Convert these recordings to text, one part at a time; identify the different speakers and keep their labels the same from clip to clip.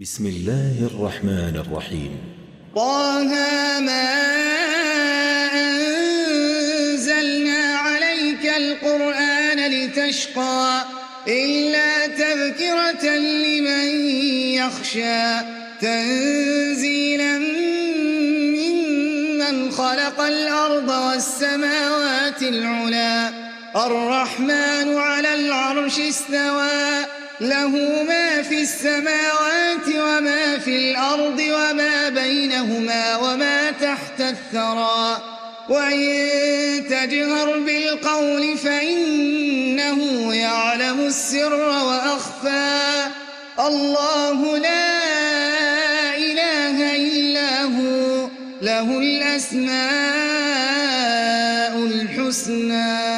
Speaker 1: بسم الله الرحمن الرحيم.
Speaker 2: طه ما أنزلنا عليك القرآن لتشقى إلا تذكرة لمن يخشى تنزيلا ممن خلق الأرض والسماوات العلى الرحمن على العرش استوى له ما في السماوات وما في الأرض وما بينهما وما تحت الثرى وإن تجهر بالقول فإنه يعلم السر وأخفى الله لا إله إلا هو له الأسماء الحسنى.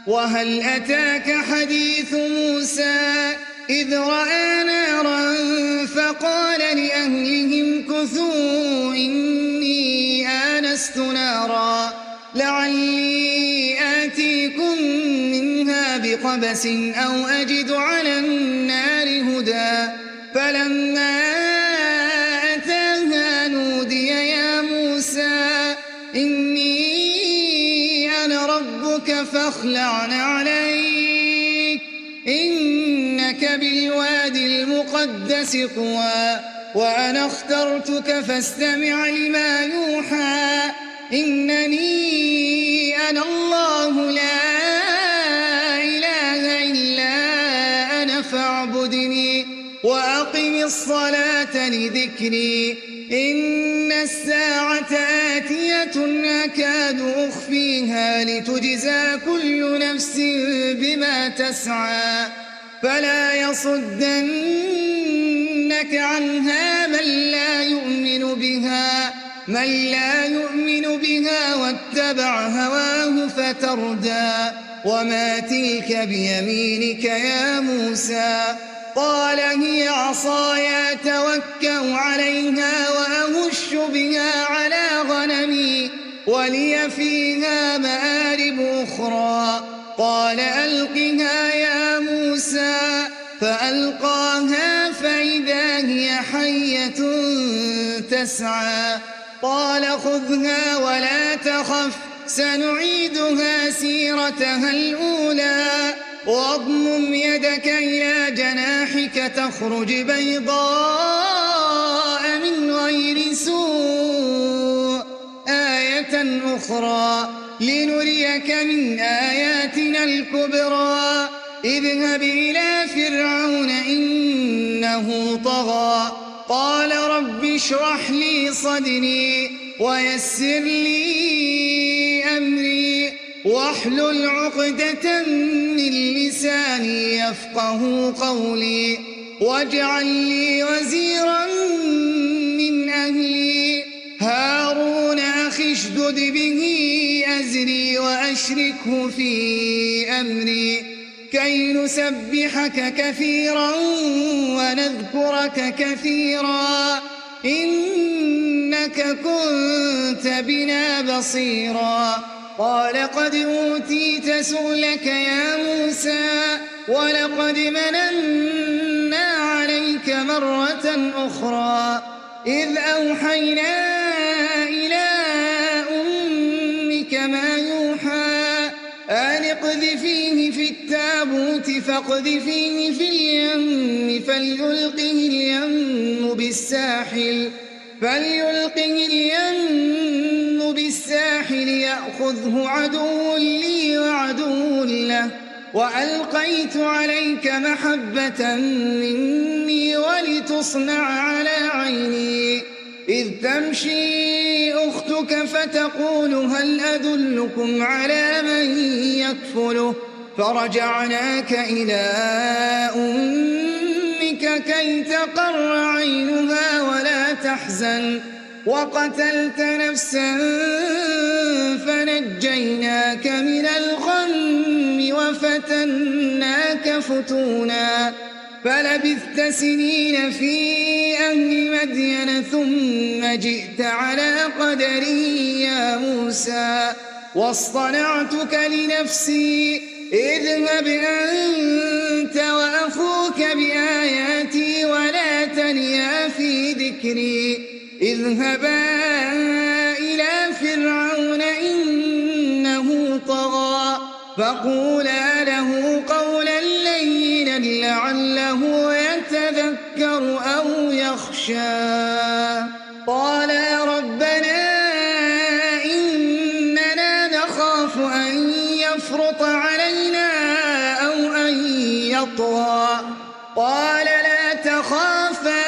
Speaker 2: وهل أتاك حديث موسى إذ رأى نارا فقال لأهلهم كثوا إني آنست نارا لعلي آتيكم منها بقبس أو أجد على النار هدى فلما أتاها نودي يا موسى إني أنا ربك فاخلع عليك إنك بالوادي المقدس طوى وأنا اخترتك فاستمع لما يوحى إنني أنا الله لا إله إلا أنا فاعبدني وأقم الصلاة لذكري إن الساعة آتية أكاد أخفيها لتجزى كل نفس بما تسعى فلا يصدنك عنها من لا يؤمن بها واتبع هواه فتردى وما تلك بيمينك يا موسى قال هي عصاي أتوكأ عليها وأهش بها على غنمي ولي فيها مآرب أخرى قال ألقها يا موسى فألقاها فإذا هي حية تسعى قال خذها ولا تخف سنعيدها سيرتها الأولى واضمم يدك إلى جناحك تخرج بيضاء من غير سوء آية أخرى لنريك من آياتنا الكبرى اذهب إلى فرعون إنه طغى قال رب اشرح لي صدري ويسر لي أمري واحلل عقدة من لساني يفقه قولي واجعل لي وزيرا من أهلي هارون أخي اشدد به أزري وأشركه في أمري كي نسبحك كثيرا ونذكرك كثيرا إنك كنت بنا بصيرا قال قد أوتيت سؤلك يا موسى ولقد مننا عليك مرة أخرى إذ أوحينا إلى أمك ما يوحى أن اقذفيه في التابوت فاقذفيه في اليم فليلقه اليم بالساحل يأخذه عدو لي وعدو له وألقيت عليك محبة مني ولتصنع على عيني إذ تمشي أختك فتقول هل أدلكم على من يكفله فرجعناك إلى أمك كي تقر عينها ولا تحزن وقتلت نفسا فنجيناك من الغم وفتناك فتونا فلبثت سنين في أهل مدين ثم جئت على قدري يا موسى واصطنعتك لنفسي اذهب أنت وأخوك بآياتي ولا تنسوا ذكري اذهبا إلى فرعون إنه طغى فقولا له قولا لينا لعله يتذكر أو يخشى قالا ربنا إننا نخاف أن يفرط علينا أو أن يطغى قال لا تخافا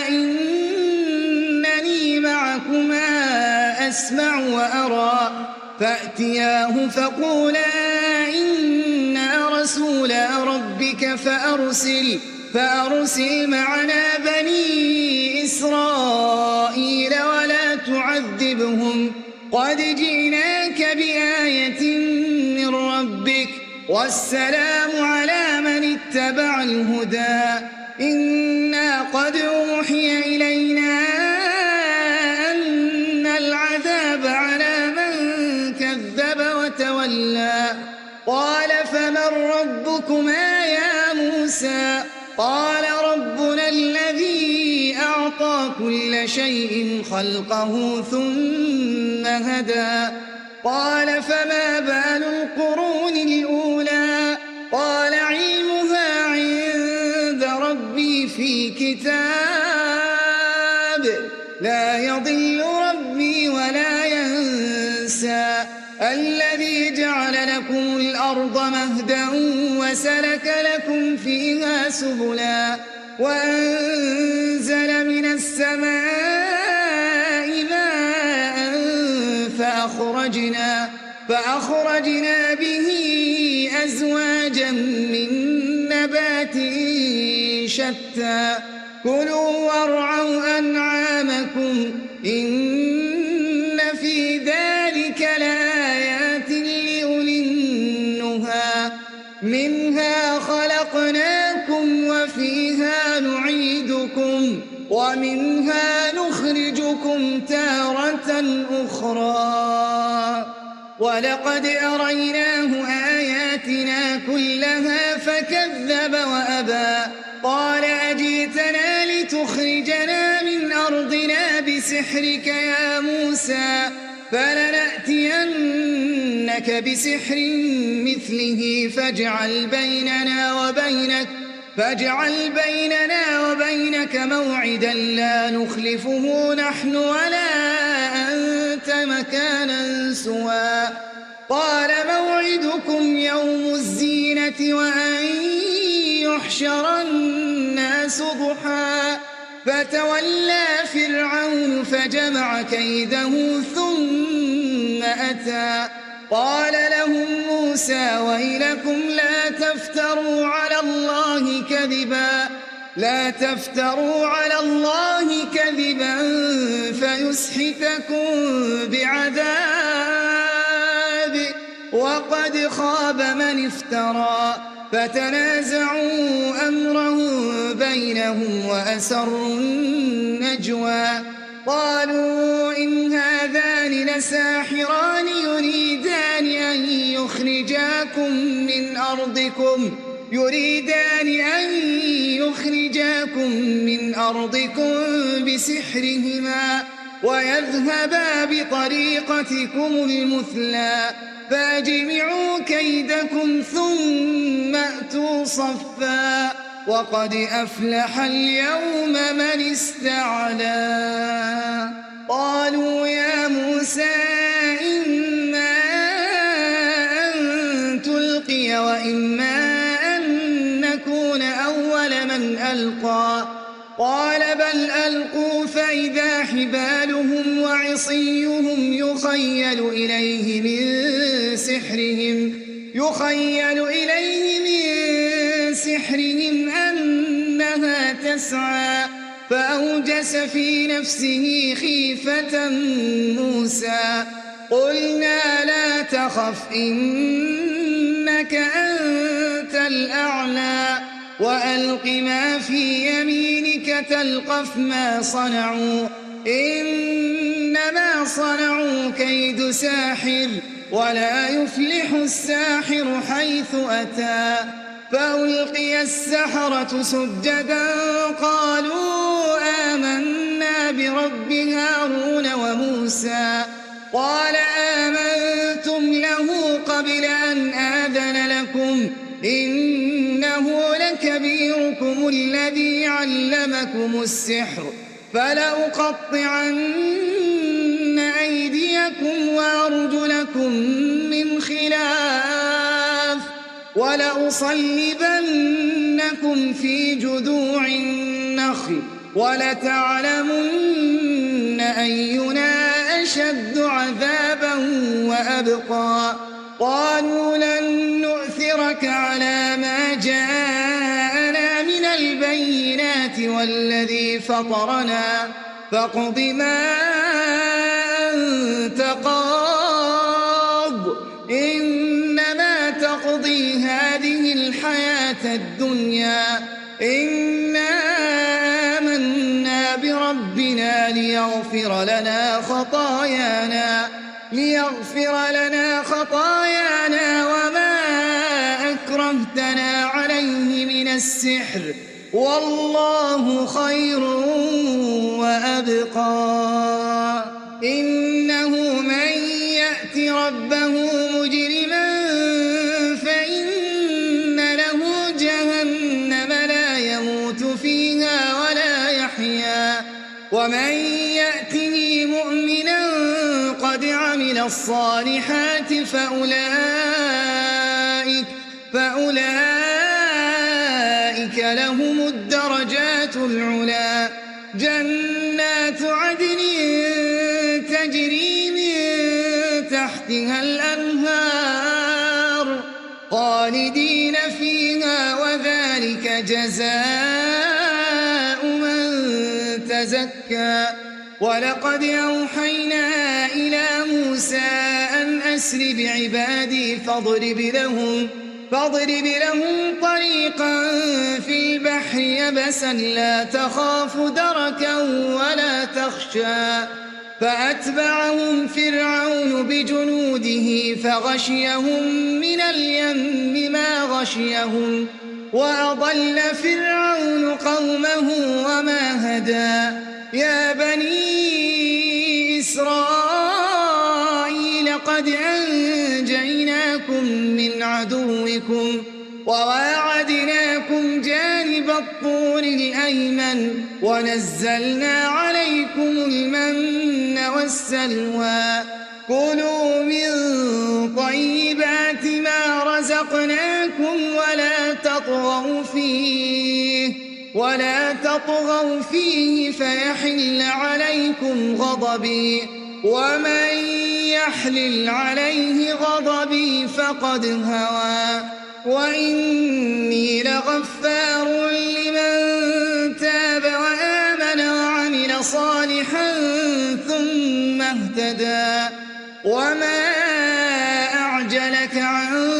Speaker 2: إنني معكما أسمع وأرى فأتياه فقولا إنا رسولا ربك فأرسل معنا بني إسرائيل ولا تعذبهم قد جئناك بآية من ربك والسلام على من اتبع الهدى إنا قد أوحي إلينا أن العذاب على من كذب وتولى قال فمن ربكما يا موسى قال ربنا الذي أعطى كل شيء خلقه ثم هدى قال فما بال القرون الأولى قال علمها عند ربي في كتاب لا يضل ربي ولا ينسى الذي جعل لكم الأرض مهدا وسلك لكم فيها سبلا وأنزل من السماء ماء فأخرجنا به أزواجا من نبات شتى كلوا وارعوا أنعامكم إن في ذلك لآيات لأولي النهى منها خلقناكم وفيها نعيدكم ومنها نخرجكم تارة أخرى ولقد أريناه آياتنا كلها فكذب وأبى قال أجئتنا لتخرجنا من أرضنا بسحرك يا موسى فلنأتينك بسحر مثله فاجعل بيننا وبينك موعدا لا نخلفه نحن ولا أنت مكانا سوى قال موعدكم يوم الزينة وأن يحشر الناس ضحى فتولى فرعون فجمع كيده ثم أتى قال لهم موسى ويلكم لا تفتروا على الله كذبا فيسحتكم بعذاب وقد خاب من افترى فتنازعوا أمرهم بينهم وأسروا النجوى قالوا إن هذان لساحران يريدان أن يخرجاكم من أرضكم بسحرهما ويذهبا بطريقتكم المثلى فاجمعوا كيدكم ثم أتوا صفا وقد أفلح اليوم من استعلى قالوا يا موسى إما أن تلقي وإما أن نكون أول من ألقى قال بل ألقوا فإذا حبالهم وعصيهم يخيل إليه من سحرهم أنها تسعى فأوجس في نفسه خيفة موسى قلنا لا تخف إنك أنت الأعلى وألق ما في يمينك تلقف ما صنعوا إنما صنعوا كيد ساحر ولا يفلح الساحر حيث أتى فألقي السحرة سجدا قالوا آمنا هارون وموسى قال آمنتم له قبل أن آذن لكم إنه لكبيركم الذي علمكم السحر فلأقطعن أيديكم وأرجلكم من خلاف ولأصلبنكم في جذوع النخل ولتعلمن أينا أشد عذابا وأبقى قالوا لن نؤثرك على ما جاءنا من البينات والذي فطرنا فاقض ما أنت قاض إنما تقضي هذه الحياة الدنيا إنا آمنا بربنا ليغفر لنا خطايانا وما أكرهتنا عليه من السحر والله خير وأبقى إنه من يأت ربه مجرما فإن له جهنم لا يموت فيها ولا يحيا ومن يأته مؤمنا قد عمل الصالحات فأولئك لهم الدرجات العلا جنات عدن تجري من تحتها الأنهار خالدين فيها وذلك جزاء من تزكى ولقد أوحينا إلى موسى أن أسر بعبادي فاضرب لهم طريقا في البحر يبسا لا تخاف دركا ولا تخشى فأتبعهم فرعون بجنوده فغشيهم من اليم ما غشيهم وأضل فرعون قومه وما هدى يا بني إسرائيل قد أنجيناكم من عدوكم وواعدناكم جانب الطور الأيمن ونزلنا عليكم المن والسلوى كلوا من طيبات ما رزقناكم ولا تطغوا فيه فيحل عليكم غضبي ومن يحلل عليه غضبي فقد هوى وإني لغفار لمن تاب وآمن وعمل صالحا ثم اهتدى وما أعجلك عن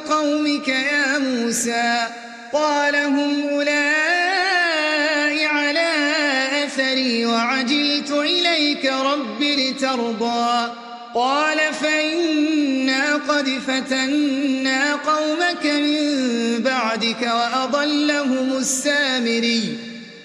Speaker 2: قومك يا موسى قال هم أولئك على أثري وعجلت إليك رب لترضى قال فإنا قد فتنا قومك من بعدك وأضلهم السامري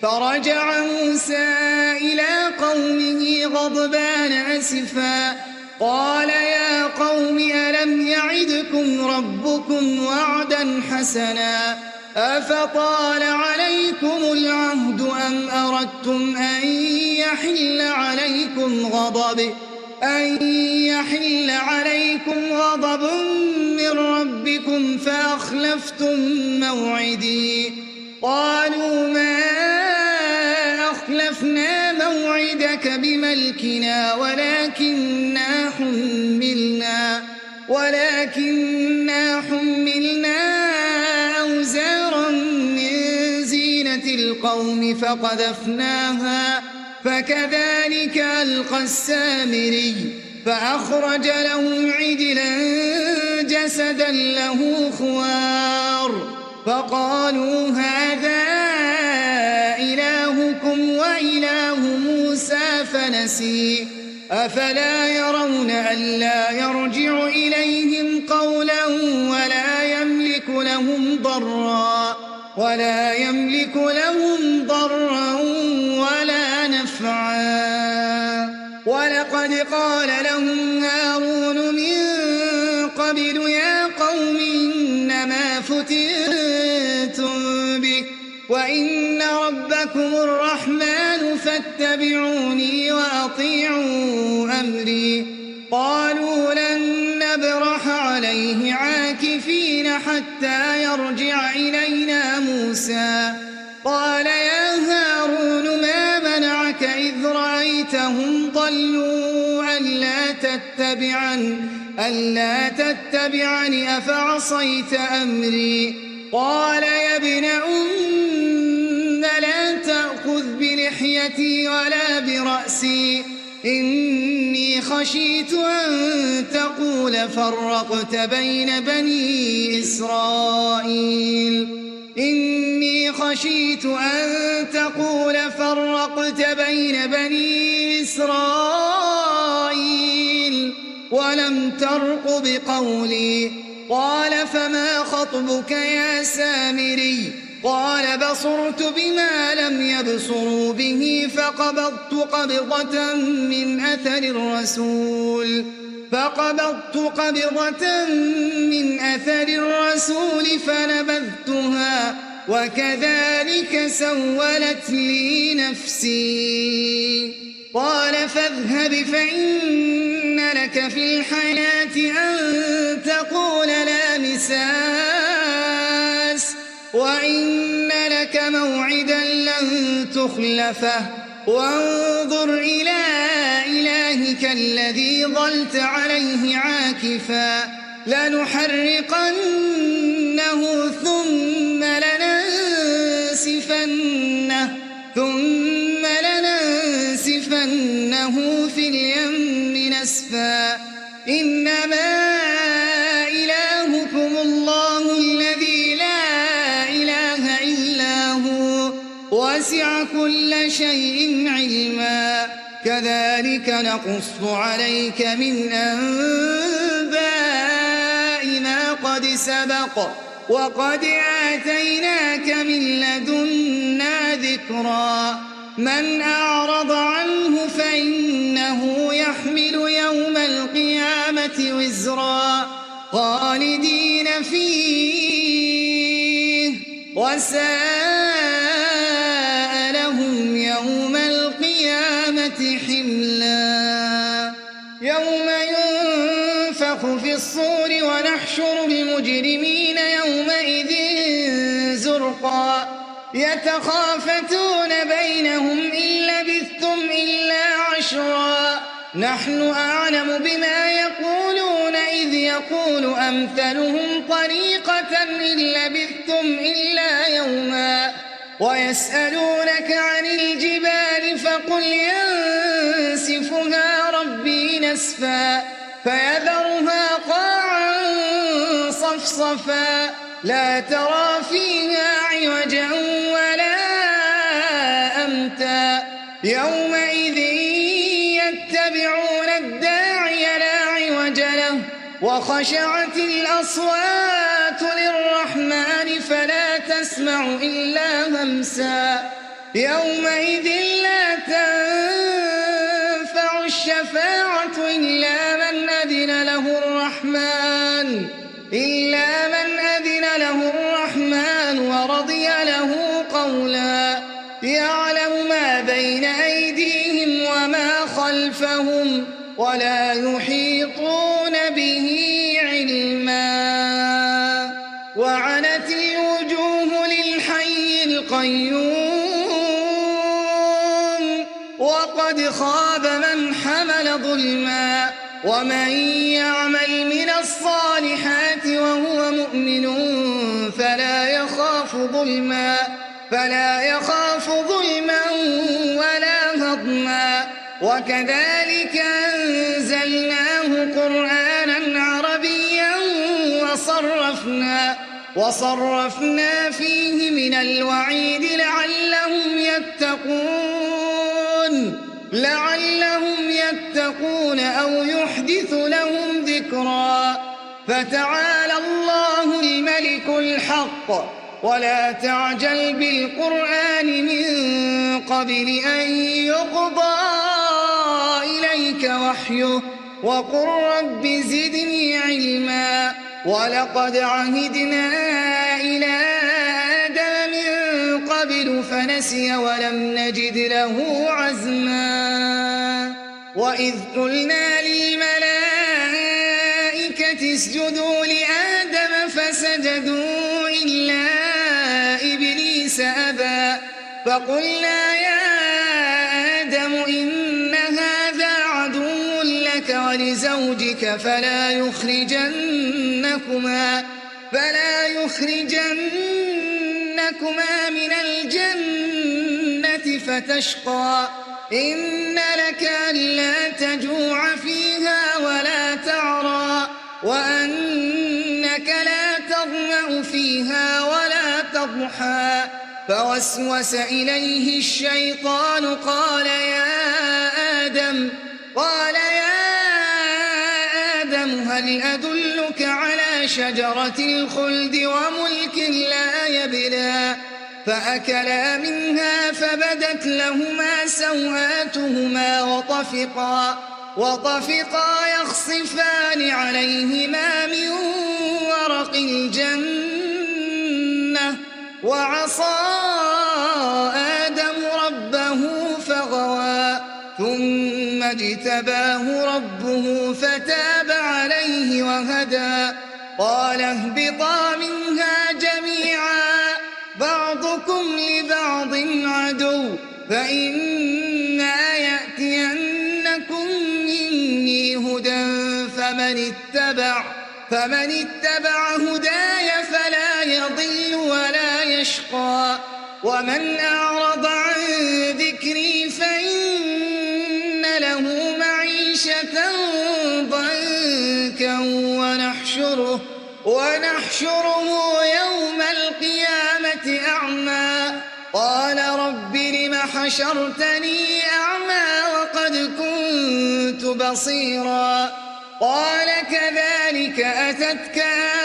Speaker 2: فرجع موسى إلى قومه غضبان أسفا قال يا قوم ألم يعدكم ربكم وعدا حسنا أفطال عليكم العهد أم أردتم أن يحل عليكم غضب من ربكم فأخلفتم موعدي قالوا ما أخلفنا موعدك بملكنا ولكننا حملنا أوزارا من زينة القوم فقذفناها فكذلك ألقى السامري فأخرج لهم عجلا جسدا له خوار فقالوا هذا إلهكم وإله موسى فنسي أفلا يرون ألا يرجع إليهم قولا ولا يملك لهم ضرا ولا نفعا ولقد قال لهم هارون من قبل يا قوم إنما فتنتم به وإن ربكم الرحمن فاتبعوني وأطيعوا أمري قالوا لن نبرح عليه عاكفين حتى يرجع إلينا موسى قال يا هارون ما منعك إذ رأيتهم ضلوا ألا تتبعني أفعصيت أمري قال يا ابن لا تأخذ بلحيتي ولا برأسي إني خشيت أن تقول فرقت بين بني إسرائيل ولم ترقب قولي قال فما خطبك يا سامري قال بصرت بما لم يبصروا به فقبضت قبضة من أثر الرسول فنبذتها وكذلك سولت لي نفسي قال فاذهب فإن لك في الحياة أن تقول لا مساس وإن لك موعدا لن تخلفه وانظر إلى إلهك الذي ظلت عليه عاكفا لنحرقنه ثم لننسفنه في اليم نسفا إنما إلهكم الله الذي لا إله إلا هو وسع كل شيء علما كذلك نقص عليك من أنباء ما قد سبق وقد آتيناك من لدنا ذكرا من أعرض عنه فإنه يحمل يوم القيامة وزرا خالدين فيه وساء لهم يوم القيامة حملا يوم ينفخ في الصور ونحشر المجرمين يومئذ زرقا يتخافتون بينهم إن لبثتم إلا عشرا نحن أعلم بما يقولون إذ يقول أمثلهم طريقة إن لبثتم إلا يوما ويسألونك عن الجبال فقل ينسفها ربي نسفا فيذرها قاعا صفصفا لا ترى فيها عوجا ولا أمتا يومئذ يتبعون الداعي لا عوج له وخشعت الأصوات للرحمن فلا تسمع إلا همسا يومئذ لا تنفع الشفاعة إلا من أذن له الرحمن ورضي له قولا يعلم ما بين أيديهم وما خلفهم ولا يحيطون به علما وعنت الوجوه للحي القيوم وقد خاب من حمل ظلما ومن يعمل من الصالحات وهو مؤمن فلا يخاف ظلما ولا هضما وكذلك أنزلناه قرآنا عربيا وصرفنا فيه من الوعيد لعلهم يتقون أو يحدث لهم ذكرا فتعالى الله الملك الحق ولا تعجل بالقرآن من قبل أن يقضى إليك وحيه وقل رب زدني علما. ولقد عهدنا إلى آدم من قبل فنسي ولم نجد له عزما. وإذ قلنا للملائكة اسجدوا لآدم فسجدوا إلا إبليس أبى. فقلنا يا آدم إن هذا عدو لك ولزوجك فلا يخرجنكما من الجنة فتشقى. إن لك ألا تجوع فيها ولا تعرى وأنك لا تظمأ فيها ولا تضحى. فوسوس إليه الشيطان قال يا آدم هل أدلك على شجرة الخلد وملك لا يبلى. فأكلا منها فبدت لهما سوآتهما وطفقا يخصفان عليهما من ورق الجنة. وعصى آدم ربه فغوى ثم اجتباه ربه فتاب عليه وهدى. قال اهبطا منها جميعا بعضكم لبعض عدو فإما يأتينكم مني هدى فمن اتبع هداي فلا يضل ولا يشقى. ومن أعرض عن ذكري فإن له معيشة ضنكا ونحشره يوم القيامة أعمى. قال رب لم حشرتني أعمى وقد كنت بصيرا. قال كذلك أتتك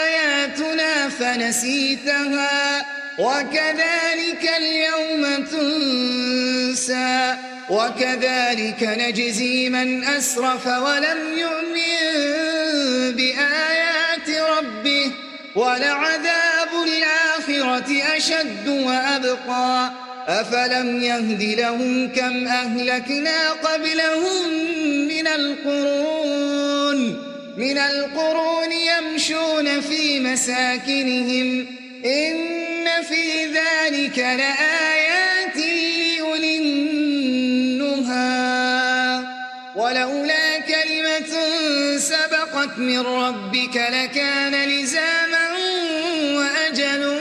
Speaker 2: آياتنا فنسيتها وكذلك اليوم تنسى. وكذلك نجزي من أسرف ولم يؤمن بآيات ربه ولعذاب الآخرة أشد وأبقى. أفلم يهد لهم كم أهلكنا قبلهم من القرون يمشون في مساكنهم إن في ذلك لآيات لأولي النهى. ولولا كلمة سبقت من ربك لكان لزاما وأجل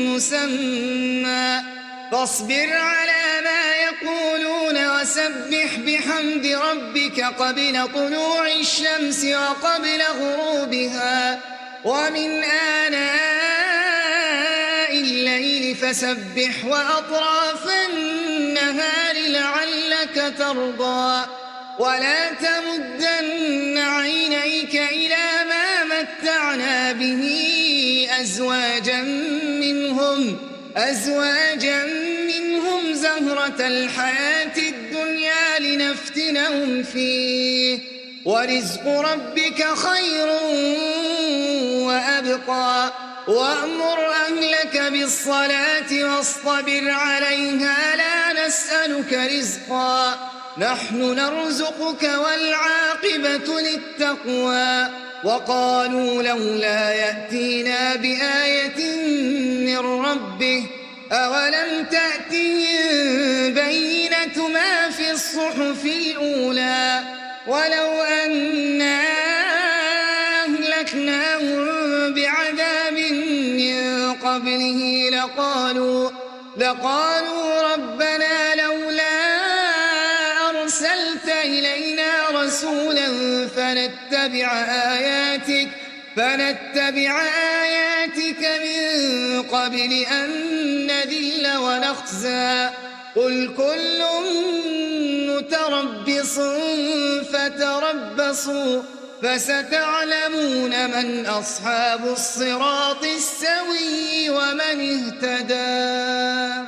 Speaker 2: مسمى. فاصبر على ما يقولون وسبح بحمد ربك قبل طلوع الشمس وقبل غروبها ومن آناء الليل فسبح وأطراف النهار لعلك ترضى. ولا تمدن عينيك إلى ما متعنا به أزواجا منهم زهرة الحياة الدنيا لنفتنهم فيه ورزق ربك خير وأبقى. وأمر أهلك بالصلاة واصطبر عليها لا نسألك رزقا نحن نرزقك والعاقبة للتقوى. وقالوا لولا يأتينا بآية من ربه أولم تأتهم بينة ما في الصحف الأولى ولو أنا أهلكناهم بعذاب من قبله لقالوا ربنا لولا أرسلت إلينا رسولا فنتبع آياتك من قبل أن نذل ونخزى. قل كل متربص فتربصوا فستعلمون من أصحاب الصراط السوي ومن اهتدى.